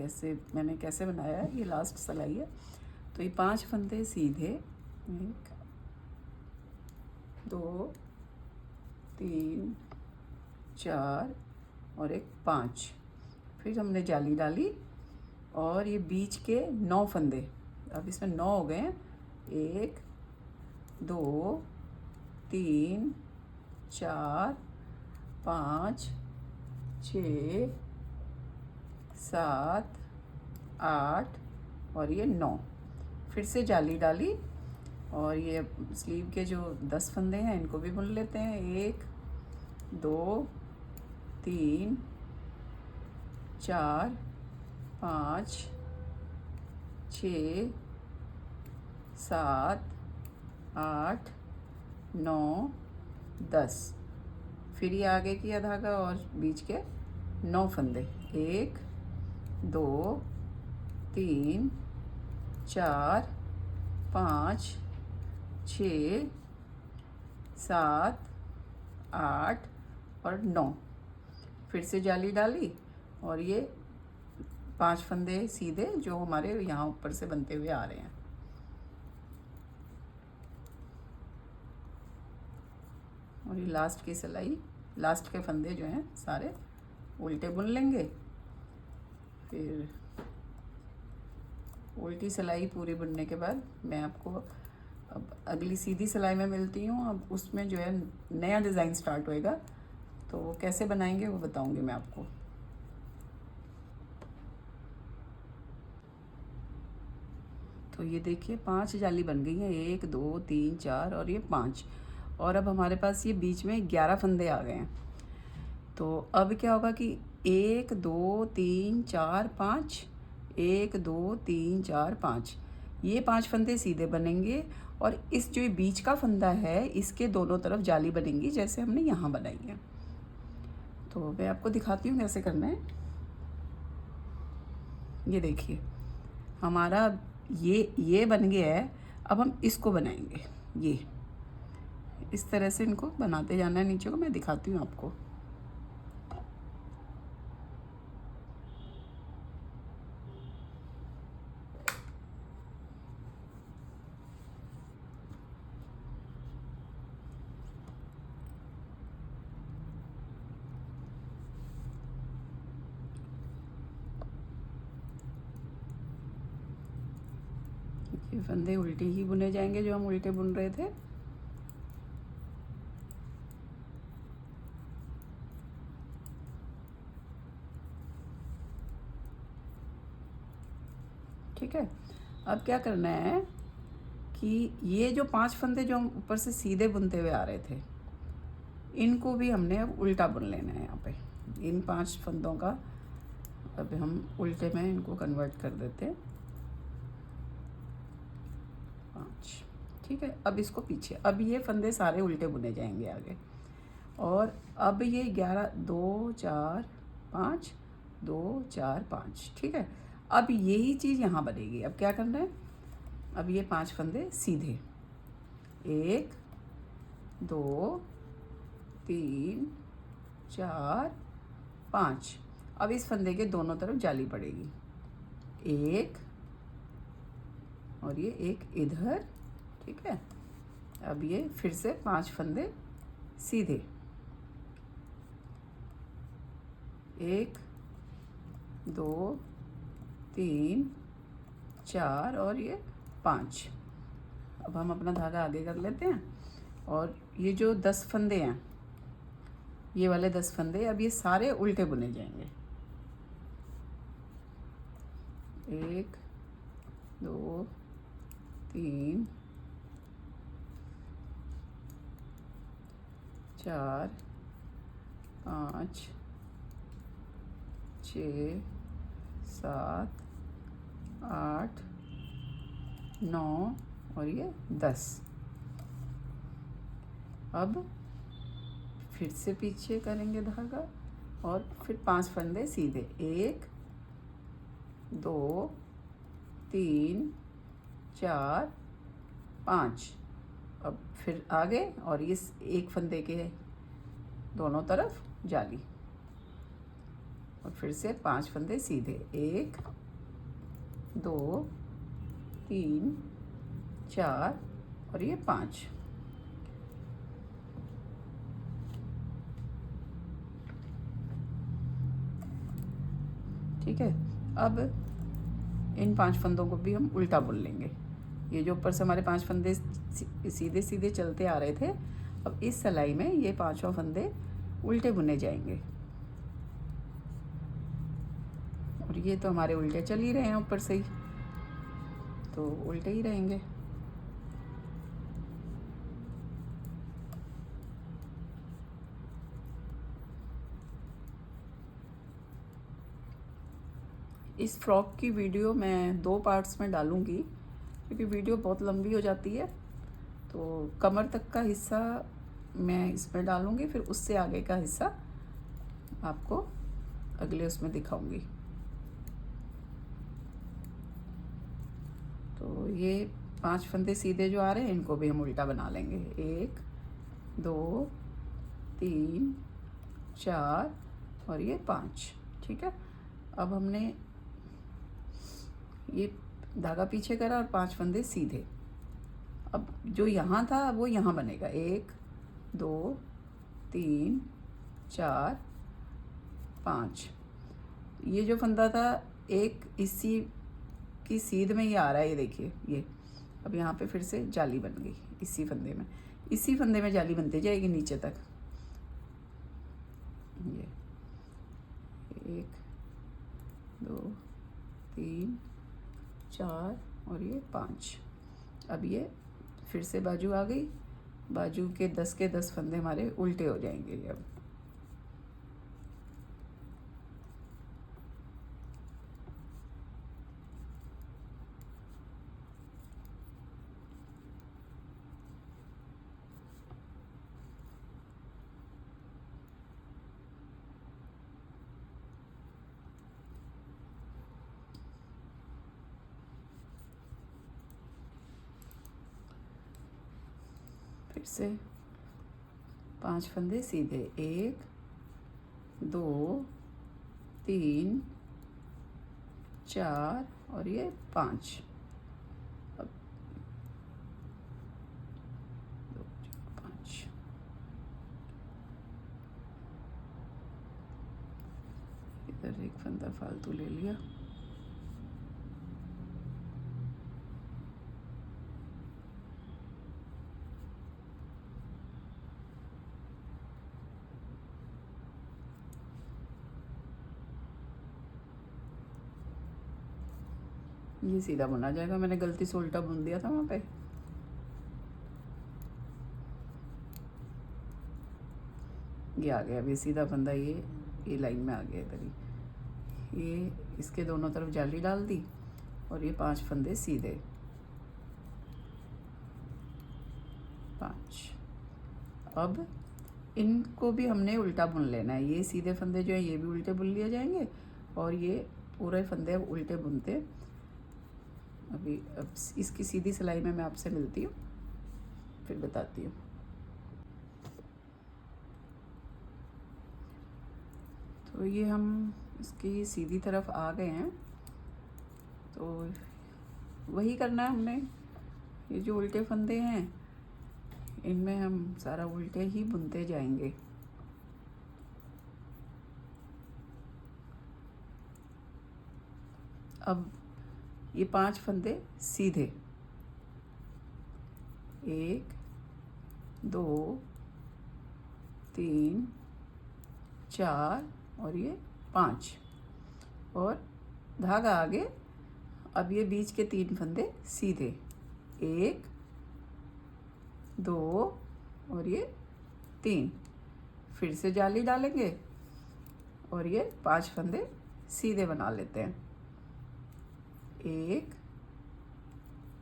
Speaker 1: मैंने कैसे बनाया है। ये लास्ट सिलाई है। तो ये 5 फंदे सीधे, 1 2 3 4 और एक 5, फिर हमने जाली डाली, और ये बीच के 9 फंदे, अब इसमें 9 हो गए हैं। 1 2 3 4 5 6 7 8 और ये 9, फिर से जाली डाली, और ये स्लीव के जो 10 फंदे हैं इनको भी बुन लेते हैं। 1 2 3 4 5 6 7 8 9 10, फिर ये आगे किया धागा और बीच के 9 फंदे। 1 2 3 4 5 6 7 8 और 9, फिर से जाली डाली, और ये 5 फंदे सीधे जो हमारे यहाँ ऊपर से बनते हुए आ रहे हैं। और ये लास्ट की सिलाई, लास्ट के फंदे जो हैं सारे उल्टे बुन लेंगे। फिर उल्टी सिलाई पूरी बुनने के बाद मैं आपको अब अगली सीधी सिलाई में मिलती हूँ। अब उसमें जो है नया डिज़ाइन स्टार्ट होएगा, तो वो कैसे बनाएंगे वो बताऊंगी मैं आपको। तो ये देखिए 5 जाली बन गई हैं, 1 2 3 4 और ये 5, और अब हमारे पास ये बीच में 11 फंदे आ गए हैं। तो अब क्या होगा कि 1 2 3 4 5, 1 2 3 4 5, ये 5 फंदे सीधे बनेंगे, और इस जो बीच का फंदा है इसके दोनों तरफ जाली बनेंगी जैसे हमने यहाँ बनाई है। तो मैं आपको दिखाती हूँ कैसे करना है। ये देखिए हमारा ये बन गया है। अब हम इसको बनाएंगे। ये इस तरह से इनको बनाते जाना है नीचे को, मैं दिखाती हूँ आपको।
Speaker 2: फंदे उल्टे ही बुने जाएंगे जो हम उल्टे बुन रहे थे। ठीक है, अब क्या करना है कि ये जो 5 फंदे जो हम ऊपर से सीधे बुनते हुए आ रहे थे, इनको भी हमने अब उल्टा बुन लेना है। यहाँ पे इन 5 फंदों का अब हम उल्टे में इनको कन्वर्ट कर देते हैं 5। ठीक है, अब इसको पीछे, अब ये फंदे सारे उल्टे बुने जाएंगे आगे। और अब ये 11 2 4 5 2 4 5। ठीक है, अब यही चीज़ यहाँ बनेगी। अब क्या करना है, अब ये 5 फंदे सीधे, 1 2 3 4 5। अब इस फंदे के दोनों तरफ जाली पड़ेगी, एक और ये एक इधर। ठीक है, अब ये फिर से 5 फंदे सीधे, 1 2 3 4 और ये 5। अब हम अपना धागा आगे कर लेते हैं और ये जो 10 फंदे हैं, ये वाले 10 फंदे अब ये सारे उल्टे बुने जाएंगे। 1 2 3 4 5 6 7 8 9 और ये 10। अब फिर से पीछे करेंगे धागा और फिर 5 फंदे सीधे, 1 2 3 4 5। अब फिर आगे और इस एक फंदे के दोनों तरफ जाली और फिर से 5 फंदे सीधे, 1 2 3 4 और ये 5। ठीक है, अब इन 5 फंदों को भी हम उल्टा बुन लेंगे। ये जो ऊपर से हमारे 5 फंदे सीधे सीधे चलते आ रहे थे, अब इस सिलाई में ये 5 फंदे उल्टे बुने जाएंगे। और ये तो हमारे उल्टे चल ही रहे हैं ऊपर से ही, तो उल्टे ही रहेंगे। इस फ्रॉक की वीडियो मैं 2 पार्ट्स में डालूँगी क्योंकि वीडियो बहुत लंबी हो जाती है। तो कमर तक का हिस्सा मैं इसमें डालूँगी, फिर उससे आगे का हिस्सा आपको अगले उसमें दिखाऊँगी। तो ये 5 फंदे सीधे जो आ रहे हैं, इनको भी हम उल्टा बना लेंगे, 1 2 3 4 और ये 5। ठीक है, अब हमने ये धागा पीछे करा और 5 फंदे सीधे। अब जो यहाँ था वो यहाँ बनेगा, 1 2 3 4 5। ये जो फंदा था एक इसी की सीध में ये आ रहा है, ये देखिए ये। अब यहाँ पे फिर से जाली बन गई इसी फंदे में जाली बनती जाएगी नीचे तक। ये 1 2 3 4 और ये 5। अब ये फिर से बाजू आ गई, बाजू के 10 फंदे हमारे उल्टे हो जाएंगे अब। फिर से 5 फंदे सीधे, 1 2 3 4 और ये 5। अब 2 4 5। इधर एक फंदा फालतू ले लिया। ये सीधा बुना जाएगा, मैंने गलती से उल्टा बुन दिया था वहाँ पे। ये आ गया अभी सीधा फंदा, ये लाइन में आ गया इधर ही। ये इसके दोनों तरफ जाली डाल दी और ये 5 फंदे सीधे, 5। अब इनको भी हमने उल्टा बुन लेना है। ये सीधे फंदे जो है ये भी उल्टे बुन लिए जाएंगे और ये पूरे फंदे उल्टे बुनते। अभी अब इसकी सीधी सिलाई में मैं आपसे मिलती हूँ, फिर बताती हूँ। तो ये हम इसकी सीधी तरफ आ गए हैं, तो वही करना है हमने। ये जो उल्टे फंदे हैं इनमें हम सारा उल्टे ही बुनते जाएंगे। अब ये 5 फंदे सीधे, 1 2 3 4 और ये 5 और धागा आगे। अब ये बीच के 3 फंदे सीधे, 1 2 और ये 3, फिर से जाली डालेंगे और ये 5 फंदे सीधे बना लेते हैं। 1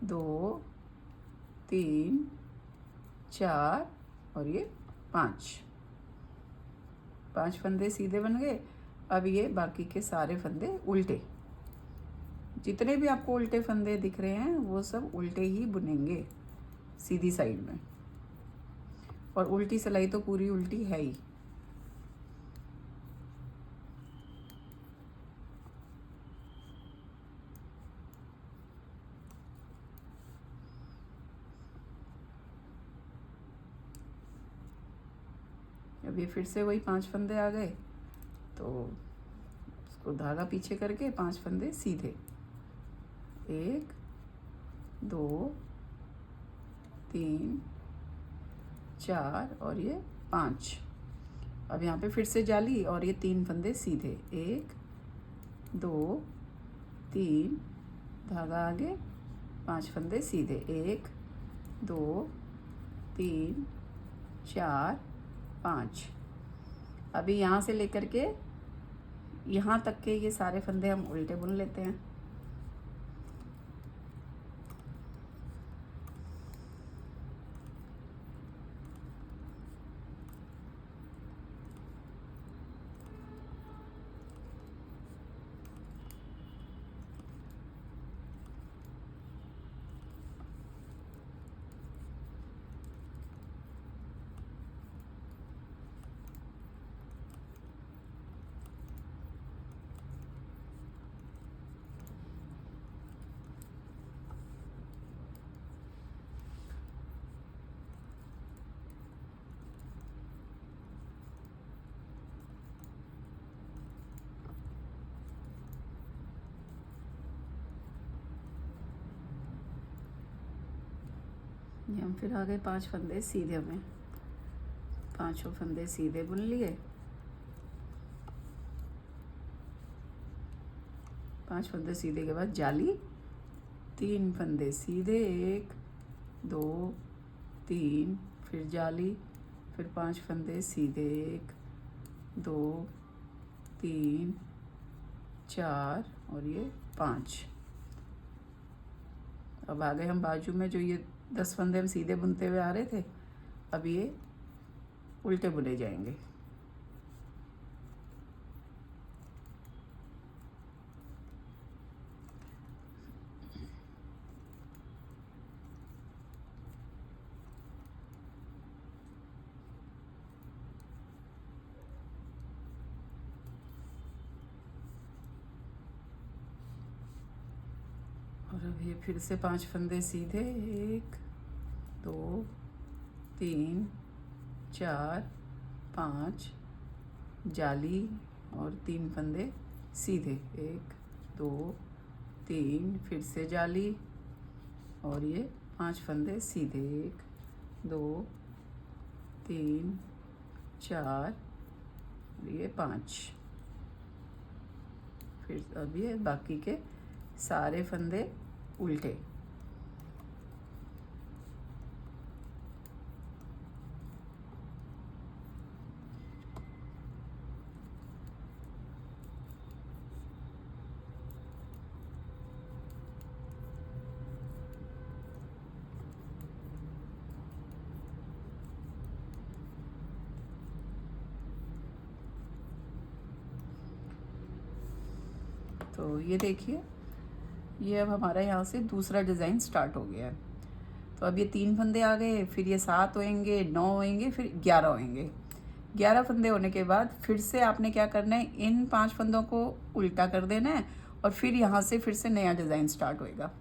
Speaker 2: 2 3 4 और ये 5 फंदे सीधे बन गए। अब ये बाकी के सारे फंदे उल्टे, जितने भी आपको उल्टे फंदे दिख रहे हैं वो सब उल्टे ही बुनेंगे सीधी साइड में। और उल्टी सिलाई तो पूरी उल्टी है ही। अब ये फिर से वही 5 फंदे आ गए, तो उसको धागा पीछे करके 5 फंदे सीधे, 1 2 3 4 और ये 5। अब यहाँ पे फिर से जाली और ये 3 फंदे सीधे, 1 2 3, धागा आगे, 5 फंदे सीधे, 1 2 3 4 5। अभी यहाँ से लेकर के यहाँ तक के ये सारे फंदे हम उल्टे बुन लेते हैं। ये हम फिर आगे 5 फंदे सीधे में, 5 फंदे सीधे बुन लिए। 5 फंदे सीधे के बाद जाली, 3 फंदे सीधे, 1 2 3, फिर जाली, फिर 5 फंदे सीधे, 1 2 3 4 और ये 5। अब आ गए हम बाजू में, जो ये 10 फंदे हम सीधे बुनते हुए आ रहे थे, अब ये उल्टे बुने जाएंगे। और अब ये फिर से 5 फंदे सीधे, 1 2 3 4 5, जाली और 3 फंदे सीधे, 1 2 3, फिर से जाली और ये 5 फंदे सीधे, 1 2 3 4 ये 5। फिर अब ये बाकी के सारे फंदे उल्टे। तो ये देखिए, ये अब हमारा यहाँ से दूसरा डिज़ाइन स्टार्ट हो गया है। तो अब ये 3 फंदे आ गए, फिर ये 7 होएंगे, 9 होएंगे, फिर 11 होएंगे। 11 फंदे होने के बाद फिर से आपने क्या करना है, इन 5 फंदों को उल्टा कर देना है और फिर यहाँ से फिर से नया डिज़ाइन स्टार्ट होएगा।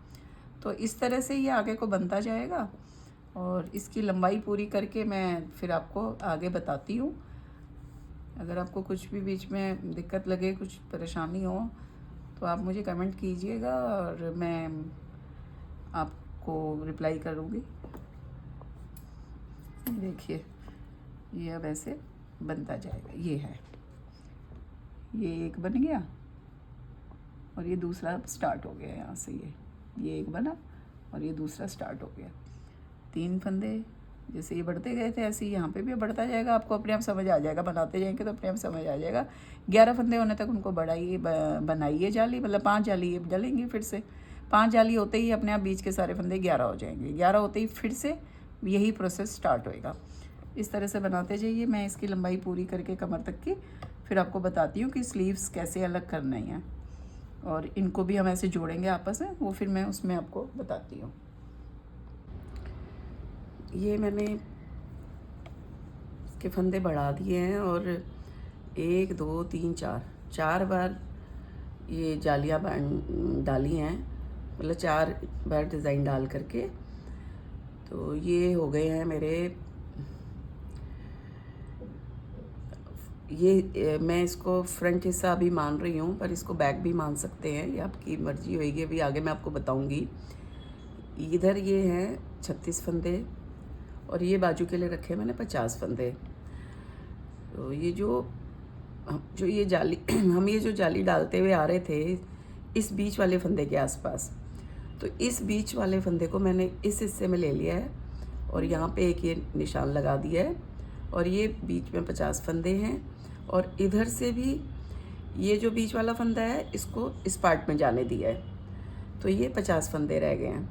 Speaker 2: तो इस तरह से ये आगे को बनता जाएगा और इसकी लंबाई पूरी करके मैं फिर आपको आगे बताती हूँ। अगर आपको कुछ भी बीच में दिक्कत लगे, कुछ परेशानी हो, तो आप मुझे कमेंट कीजिएगा और मैं आपको रिप्लाई करूँगी। देखिए, ये अब ऐसे बनता जाएगा। ये है, ये एक बन गया और ये दूसरा स्टार्ट हो गया। यहाँ से ये एक बना और ये दूसरा स्टार्ट हो गया। 3 फंदे जैसे ये बढ़ते गए थे ऐसे ही यहाँ पे भी बढ़ता जाएगा। आपको अपने आप समझ आ जाएगा, बनाते जाएंगे तो अपने आप समझ आ जाएगा। 11 फंदे होने तक उनको बढ़ाइए, बनाइए जाली, मतलब 5 जाली ये डलेंगी। फिर से 5 जाली होते ही अपने आप बीच के सारे फंदे 11 हो जाएंगे। 11 होते ही फिर से यही प्रोसेस स्टार्ट होएगा। इस तरह से बनाते जाइए। मैं इसकी लंबाई पूरी करके कमर तक की फिर आपको बताती हूँ कि स्लीव्स कैसे अलग करना है और इनको भी हम ऐसे जोड़ेंगे आपस में, वो फिर मैं उसमें आपको बताती हूँ। ये मैंने इसके फंदे बढ़ा दिए हैं और 1 2 3 4 बार ये जालियाँ डाली हैं, मतलब 4 बार डिज़ाइन डाल करके। तो ये हो गए हैं मेरे, ये मैं इसको फ्रंट हिस्सा अभी मान रही हूँ, पर इसको बैक भी मान सकते हैं, ये आपकी मर्जी होगी। अभी आगे मैं आपको बताऊँगी। इधर ये हैं 36 फंदे और ये बाजू के लिए रखे मैंने 50 फंदे। तो ये जो ये जाली हम ये जो जाली डालते हुए आ रहे थे इस बीच वाले फंदे के आसपास, तो इस बीच वाले फंदे को मैंने इस हिस्से में ले लिया है और यहाँ पे एक ये निशान लगा दिया है और ये बीच में 50 फंदे हैं। और इधर से भी ये जो बीच वाला फंदा है इसको इस पार्ट में जाने दिया है, तो ये 50 फंदे रह गए हैं।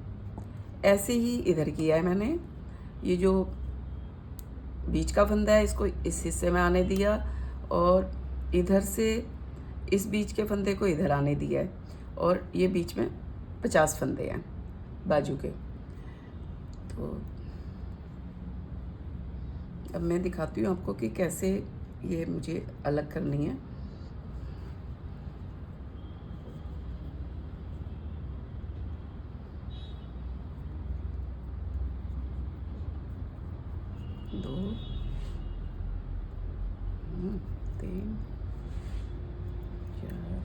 Speaker 2: ऐसे ही इधर किया है मैंने, ये जो बीच का फंदा है इसको इस हिस्से में आने दिया और इधर से इस बीच के फंदे को इधर आने दिया है और ये बीच में 50 फंदे हैं बाजू के। तो अब मैं दिखाती हूँ आपको कि कैसे ये मुझे अलग करनी है। दो, 3, 4,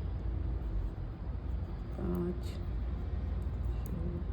Speaker 2: 5, 6, 7।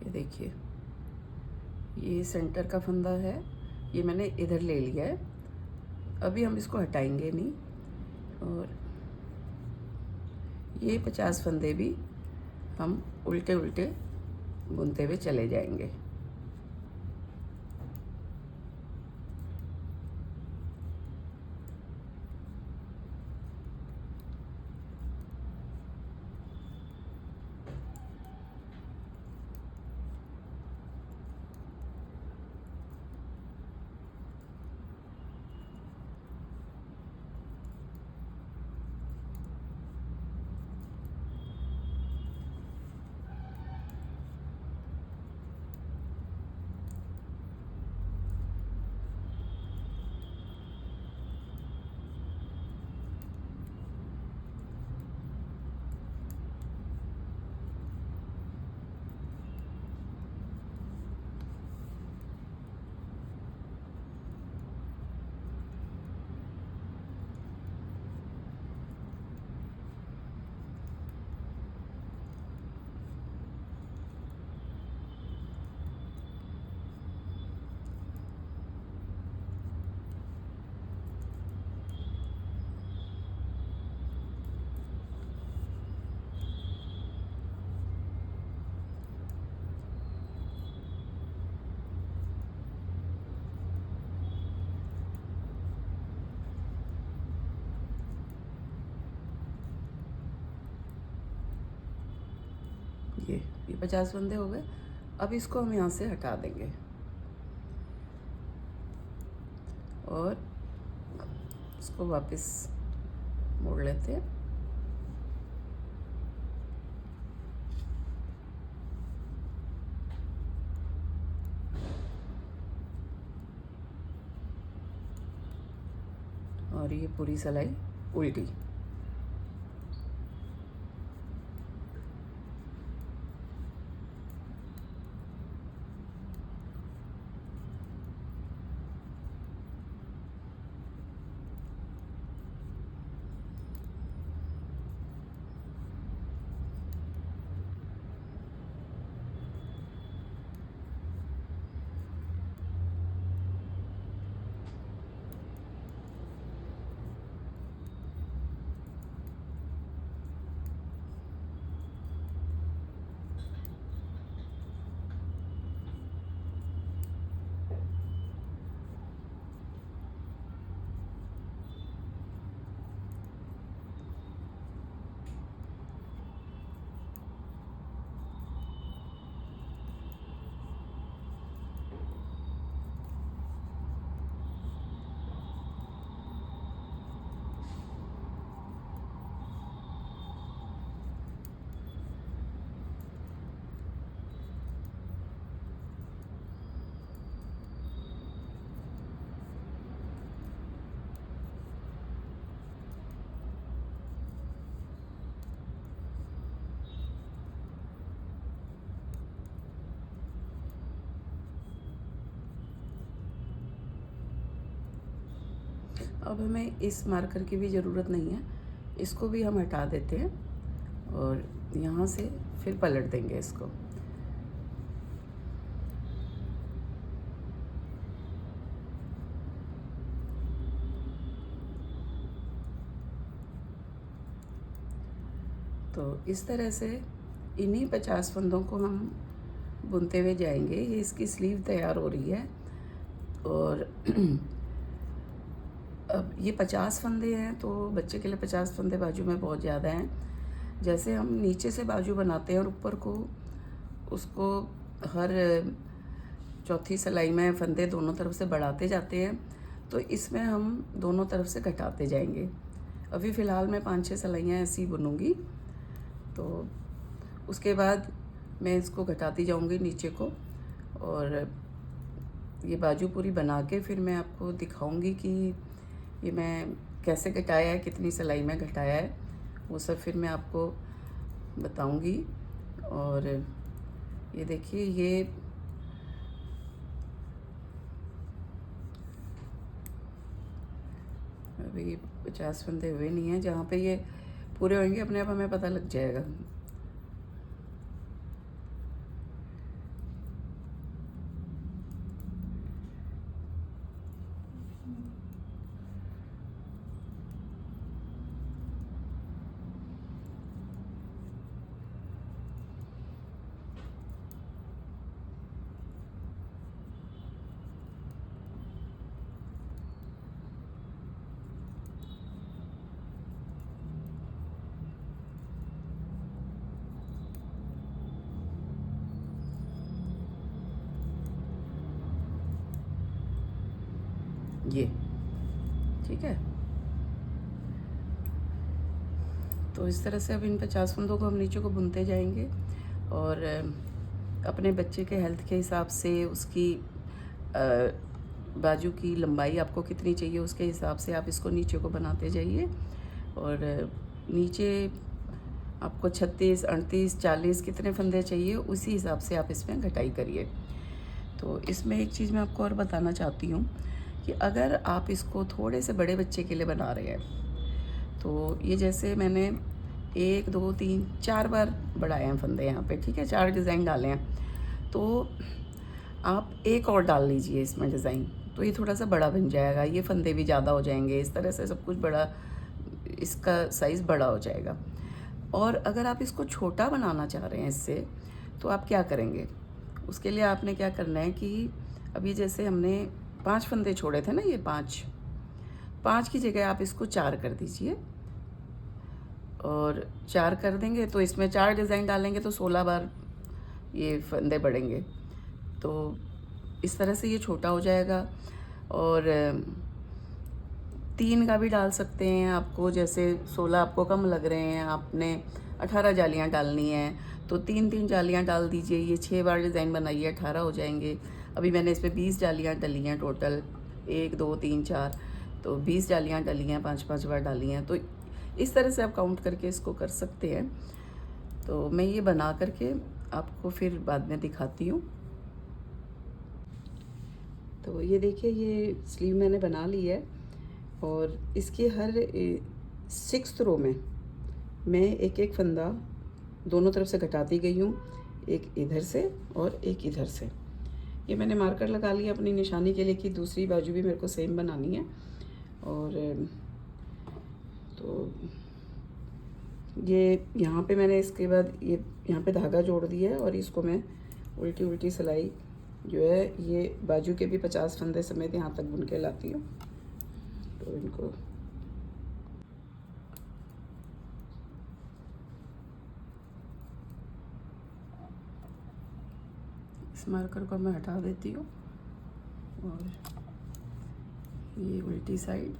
Speaker 2: ये देखिए, ये सेंटर का फंदा है, ये मैंने इधर ले लिया है। अभी हम इसको हटाएंगे नहीं और ये 50 फंदे भी हम उल्टे उल्टे बुनते हुए चले जाएंगे। ये 50 फंदे हो गए। अब इसको हम यहाँ से हटा देंगे और इसको वापस मोड़ लेते हैं। और ये पूरी सिलाई उल्टी। अब हमें इस मार्कर की भी ज़रूरत नहीं है, इसको भी हम हटा देते हैं और यहाँ से फिर पलट देंगे इसको। तो इस तरह से इन्हीं 50 फंदों को हम बुनते हुए जाएंगे। ये इसकी स्लीव तैयार हो रही है और अब ये 50 फंदे हैं, तो बच्चे के लिए 50 फंदे बाजू में बहुत ज़्यादा हैं। जैसे हम नीचे से बाजू बनाते हैं और ऊपर को उसको हर चौथी सिलाई में फंदे दोनों तरफ से बढ़ाते जाते हैं, तो इसमें हम दोनों तरफ से घटाते जाएंगे। अभी फ़िलहाल मैं 5-6 सिलाइयाँ ऐसी बुनूँगी, तो उसके बाद मैं इसको घटाती जाऊँगी नीचे को, और ये बाजू पूरी बना के फिर मैं आपको दिखाऊँगी कि ये मैं कैसे घटाया है, कितनी सिलाई में घटाया है, वो सब फिर मैं आपको बताऊंगी। और ये देखिए, ये अभी 50 फंदे हुए नहीं हैं। जहाँ पे ये पूरे होंगे अपने आप हमें पता लग जाएगा। ये ठीक है। तो इस तरह से अब इन 50 फंदों को हम नीचे को बुनते जाएंगे और अपने बच्चे के हेल्थ के हिसाब से उसकी बाजू की लंबाई आपको कितनी चाहिए उसके हिसाब से आप इसको नीचे को बनाते जाइए। और नीचे आपको 36, 38, 40 कितने फंदे चाहिए उसी हिसाब से आप इसमें घटाई करिए। तो इसमें एक चीज़ मैं आपको और बताना चाहती हूँ कि अगर आप इसको थोड़े से बड़े बच्चे के लिए बना रहे हैं, तो ये जैसे मैंने 1, 2, 3, 4 बार बढ़ाए हैं फंदे यहाँ पे, ठीक है, 4 डिज़ाइन डाले हैं, तो आप एक और डाल लीजिए इसमें डिज़ाइन, तो ये थोड़ा सा बड़ा बन जाएगा, ये फंदे भी ज़्यादा हो जाएंगे, इस तरह से सब कुछ बड़ा, इसका साइज़ बड़ा हो जाएगा। और अगर आप इसको छोटा बनाना चाह रहे हैं इससे, तो आप क्या करेंगे, उसके लिए आपने क्या करना है कि अभी जैसे हमने 5 फंदे छोड़े थे ना, ये 5 की जगह आप इसको 4 कर दीजिए। और 4 कर देंगे तो इसमें 4 डिज़ाइन डालेंगे तो 16 बार ये फंदे बढ़ेंगे। तो इस तरह से ये छोटा हो जाएगा। और 3 का भी डाल सकते हैं आपको, जैसे 16 आपको कम लग रहे हैं, आपने 18 जालियाँ डालनी हैं तो 3-3 जालियाँ डाल दीजिए। ये 6 बार डिज़ाइन बनाइए, 18 हो जाएंगे। अभी मैंने इस पर 20 जालियाँ डली हैं टोटल, 1 2 3 4, तो 20 जालियाँ डली हैं, 5-5 बार डाली हैं। तो इस तरह से आप काउंट करके इसको कर सकते हैं। तो मैं ये बना करके आपको फिर बाद में दिखाती हूँ। तो ये देखिए, ये स्लीव मैंने बना ली है और इसके हर 6th रो में मैं एक एक फंदा दोनों तरफ से घटाती गई हूँ, एक इधर से और एक इधर से। ये मैंने मार्कर लगा लिया अपनी निशानी के लिए कि दूसरी बाजू भी मेरे को सेम बनानी है। और तो ये यहाँ पे मैंने इसके बाद ये यहाँ पे धागा जोड़ दिया है और इसको मैं उल्टी उल्टी सिलाई जो है ये बाजू के भी 50 फंदे समेत यहाँ तक बुन के लाती हूँ। तो इनको इस मार्कर को मैं हटा देती हूँ और ये उल्टी साइड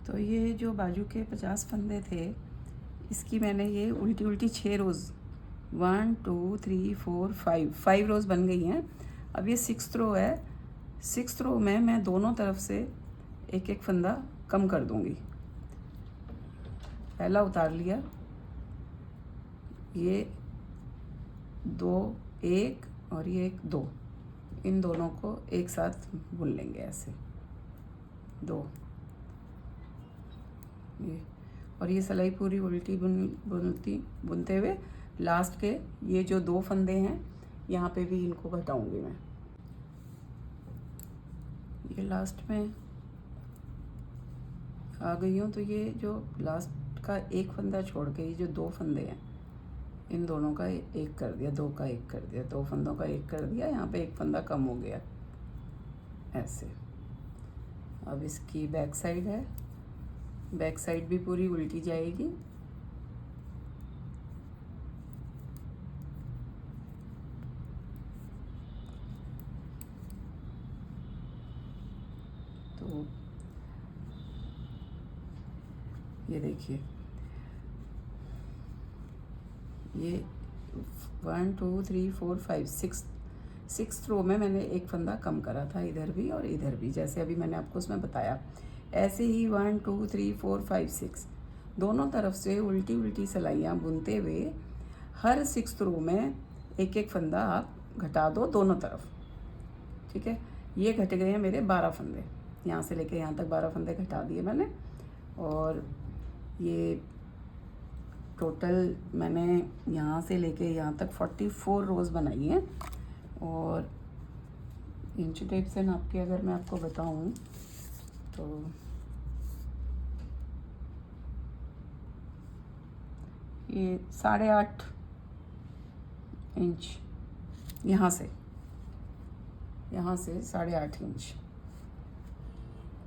Speaker 2: तो ये जो बाजू के 50 फंदे थे इसकी मैंने ये उल्टी उल्टी 6 रोज़ 1 2 3 4 5 रोज़ बन गई हैं। अब ये 6th रो है। 6th रो में मैं दोनों तरफ से एक एक फंदा कम कर दूंगी। पहला उतार लिया, ये 2 1 और ये 1 2, इन दोनों को एक साथ बुन लेंगे ऐसे 2 ये। और ये सिलाई पूरी उल्टी बुनते हुए लास्ट के ये जो 2 फंदे हैं यहाँ पे भी इनको घटाऊंगी मैं। ये लास्ट में आ गई हूँ तो ये जो लास्ट का एक फंदा छोड़ के ये जो 2 फंदे हैं इन दोनों का एक कर दिया, 2 का एक कर दिया, 2 फंदों का एक कर दिया, यहाँ पे एक फंदा कम हो गया ऐसे। अब इसकी बैक साइड है, बैक साइड भी पूरी उल्टी जाएगी। तो ये देखिए, ये 1 2 3 4 5 6 रो में मैंने एक फंदा कम करा था, इधर भी और इधर भी, जैसे अभी मैंने आपको उसमें बताया। ऐसे ही 1 2 3 4 5 6 दोनों तरफ से उल्टी उल्टी सिलाइयाँ बुनते हुए हर 6th रो में एक एक फंदा आप घटा दो दोनों तरफ। ठीक है, ये घट गए हैं मेरे 12 फंदे, यहाँ से लेके यहाँ तक 12 फंदे घटा दिए मैंने। और ये टोटल मैंने यहाँ से लेके यहाँ तक 44 रोज़ बनाई हैं। और इंच टेप से नाप के अगर मैं आपको बताऊँ तो ये 8.5 इंच यहाँ से 8.5 इंच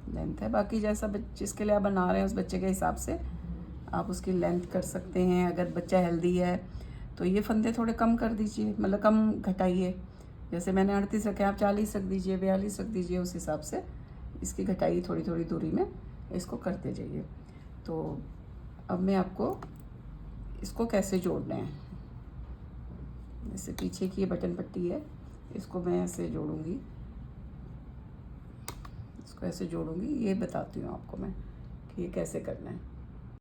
Speaker 2: लेंथ है। बाकी जैसा जिसके लिए आप बना रहे हैं उस बच्चे के हिसाब से आप उसकी लेंथ कर सकते हैं। अगर बच्चा हेल्दी है तो ये फंदे थोड़े कम कर दीजिए, मतलब कम घटाइए। जैसे मैंने 38 रखे, आप 40 रख दीजिए, 42 रख दीजिए, उस हिसाब से इसकी घटाई थोड़ी थोड़ी दूरी में इसको करते जाइए। तो अब मैं आपको इसको कैसे जोड़ना है, जैसे पीछे की ये बटन पट्टी है, इसको मैं ऐसे जोड़ूंगी, इसको ऐसे जोड़ूंगी, ये बताती हूँ आपको मैं कि ये कैसे करना है।